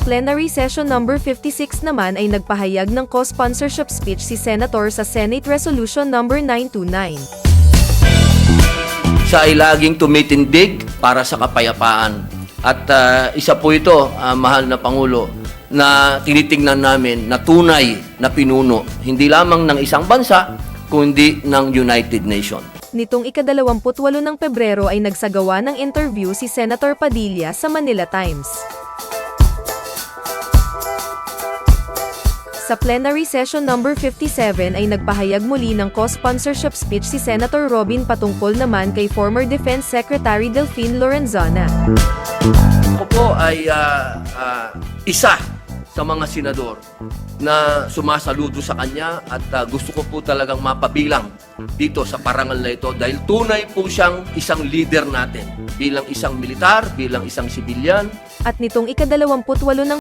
Plenary Session number 56 naman ay nagpahayag ng co-sponsorship speech si Senator sa Senate Resolution number 929. Siya ay laging tumitindig para sa kapayapaan. At isa po ito, mahal na Pangulo, na tinitingnan namin na tunay na pinuno, hindi lamang ng isang bansa, kundi ng United Nations. Nitong ika-28 ng Pebrero ay nagsagawa ng interview si Senator Padilla sa Manila Times. Sa plenary session number 57 ay nagpahayag muli ng co-sponsorship speech si Senator Robin patungkol naman kay former Defense Secretary Delfin Lorenzana. Ako po ay isa sa mga senador na sumasaludo sa kanya at gusto ko po talagang mapabilang dito sa parangal na ito dahil tunay po siyang isang leader natin bilang isang militar, bilang isang sibilyan. At nitong ika-28 ng